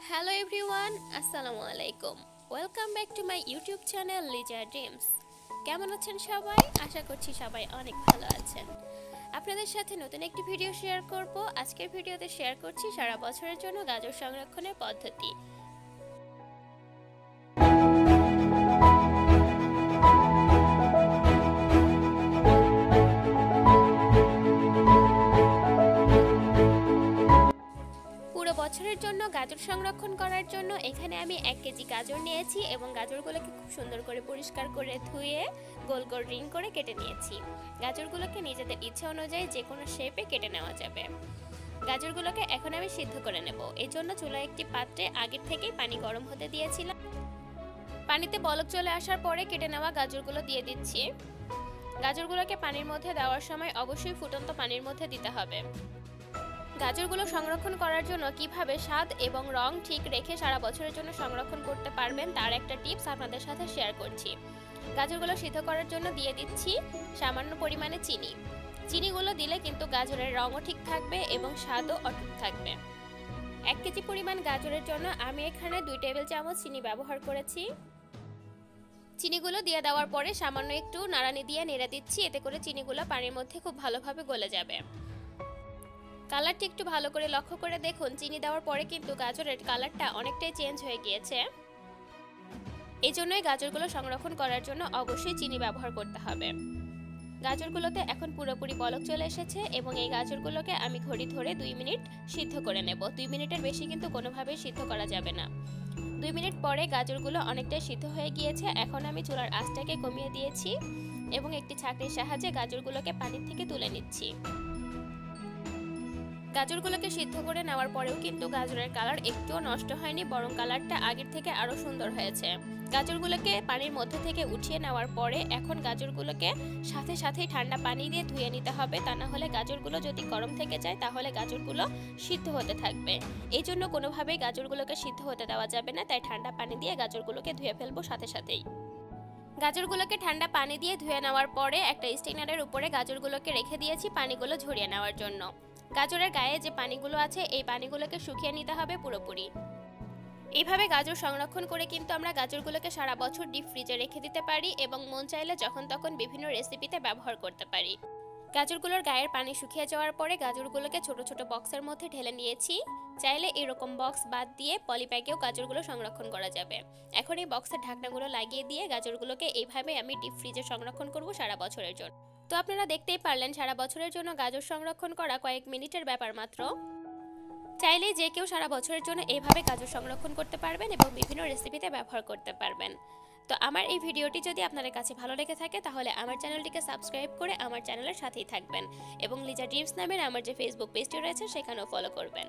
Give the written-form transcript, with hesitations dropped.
Hello everyone, Assalamu alaikum. Welcome back to my YouTube channel Liza Dreams. কেমন আছেন সবাই? আশা করছি সবাই অনেক ভালো আছেন। আপনাদের সাথে নতুন একটি ভিডিও শেয়ার করব। আজকের ভিডিওতে শেয়ার করছি সারা বছরের জন্য গাজর সংরক্ষণের পদ্ধতি। বছরের জন্য গাজর সংরক্ষণ করার জন্য এখানে আমি 1 কেজি গাজর নিয়েছি এবং গাজরগুলোকে খুব সুন্দর করে পরিষ্কার করে ধুয়ে গোল গোল রিং করে কেটে নিয়েছি। গাজরগুলোকে নিজেদের ইচ্ছা অনুযায়ী যে কোনো শেপে কেটে নেওয়া যাবে। গাজরগুলোকে এখন আমি সিদ্ধ করে নেব। এই জন্য চুলায় একটি পাত্রে আগের থেকেই পানি গরম হতে দিয়েছিলাম। পানিতে বলক চলে আসার পরে কেটে নেওয়া গাজরগুলো দিয়ে দিচ্ছি। গাজরগুলোকে পানির মধ্যে দেওয়ার সময় অবশ্যই ফুটন্ত পানির মধ্যে দিতে হবে। গাজরগুলো সংরক্ষণ করার জন্য কিভাবে স্বাদ এবং রং ঠিক রেখে সারা বছরের জন্য সংরক্ষণ করতে পারবেন তার একটা টিপস আপনাদের সাথে শেয়ার করছি। গাজরগুলো সিদ্ধ করার জন্য দিয়ে দিচ্ছি সামান্য পরিমাণে চিনি। চিনিগুলো দিলে কিন্তু গাজরের রঙও ঠিক থাকবে এবং স্বাদও অটুট থাকবে। 1 কেজি পরিমাণ গাজরের জন্য আমি এখানে 2 টেবিল চামচ চিনি ব্যবহার করেছি। চিনিগুলো দিয়ে দেওয়ার পরে সামান্য একটু নাড়ানি দিয়ে নেড়ে দিচ্ছি, এতে করে চিনিগুলো পানির মধ্যে খুব ভালোভাবে গলে যাবে। কালারটি একটু ভালো করে লক্ষ্য করে দেখুন, চিনি দেওয়ার পরে কিন্তু গাজরের কালারটা অনেকটাই চেঞ্জ হয়ে গিয়েছে। এই জন্যই গাজরগুলো সংরক্ষণ করার জন্য অবশ্যই চিনি ব্যবহার করতে হবে। গাজরগুলোতে এখন পুরোপুরি বলক চলে এসেছে এবং এই গাজরগুলোকে আমি ঘড়ি ধরে 2 মিনিট সিদ্ধ করে নেব। 2 মিনিটের বেশি কিন্তু কোনোভাবেই সিদ্ধ করা যাবে না। 2 মিনিট পরে গাজরগুলো অনেকটাই সিদ্ধ হয়ে গিয়েছে। এখন আমি চুলার আঁচটাকে কমিয়ে দিয়েছি এবং একটি ছাঁকনির সাহায্যে গাজরগুলোকে পানি থেকে তুলে নিচ্ছি। গাজরগুলোকে সিদ্ধ করে নেওয়ার পরেও কিন্তু গাজরের কালার একটুও নষ্ট হয়নি, বরং কালারটা আগের থেকে আরো সুন্দর হয়েছে। গাজরগুলোকে পানির মধ্যে থেকে উঠিয়ে নেওয়ার পরে এখন গাজরগুলোকে সাথে সাথেই ঠান্ডা পানি দিয়ে ধুয়ে নিতে হবে, তা না হলে গাজরগুলো যদি গরম থেকে যায় তাহলে গাজরগুলো সিদ্ধ হতে থাকবে। এই জন্য কোনোভাবেই গাজরগুলোকে সিদ্ধ হতে দেওয়া যাবে না, তাই ঠান্ডা পানি দিয়ে গাজরগুলোকে ধুয়ে ফেলবো সাথে সাথেই। গাজরগুলোকে ঠান্ডা পানি দিয়ে ধুয়ে নেওয়ার পরে একটা স্টেনারের উপরে গাজরগুলোকে রেখে দিয়েছি পানিগুলো ঝরিয়ে নেওয়ার জন্য। গাজরের গায়ে যে পানিগুলো আছে এই পানিগুলোকে শুকিয়ে নিতে হবে পুরোপুরি। এইভাবে গাজর সংরক্ষণ করে কিন্তু আমরা গাজরগুলোকে সারা বছর ডিপ ফ্রিজে রেখে দিতে পারি এবং মন চাইলে যখন তখন বিভিন্ন রেসিপিতে ব্যবহার করতে পারি। গাজরগুলোর গায়ের পানি শুকিয়ে যাওয়ার পরে গাজরগুলোকে ছোট ছোট বক্সের মধ্যে ঢেলে নিয়েছি। চাইলে এরকম বক্স বাদ দিয়ে পলিব্যাগেও গাজরগুলো সংরক্ষণ করা যাবে। এখন এই বক্সের ঢাকনাগুলো লাগিয়ে দিয়ে গাজরগুলোকে এইভাবে আমি ডিপ ফ্রিজে সংরক্ষণ করব সারা বছরের জন্য। তো আপনারা দেখতেই পারলেন সারা বছরের জন্য গাজর সংরক্ষণ করা কয়েক মিনিটের ব্যাপার মাত্র। চাইলেই যে কেউ সারা বছরের জন্য এইভাবে গাজর সংরক্ষণ করতে পারবেন এবং বিভিন্ন রেসিপিতে ব্যবহার করতে পারবেন। তো আমার এই ভিডিওটি যদি আপনাদের কাছে ভালো লেগে থাকে তাহলে আমার চ্যানেলটিকে সাবস্ক্রাইব করে আমার চ্যানেলের সাথেই থাকবেন এবং লিজা ড্রিমস নামের আমার যে ফেসবুক পেজটি রয়েছে সেখানেও ফলো করবেন।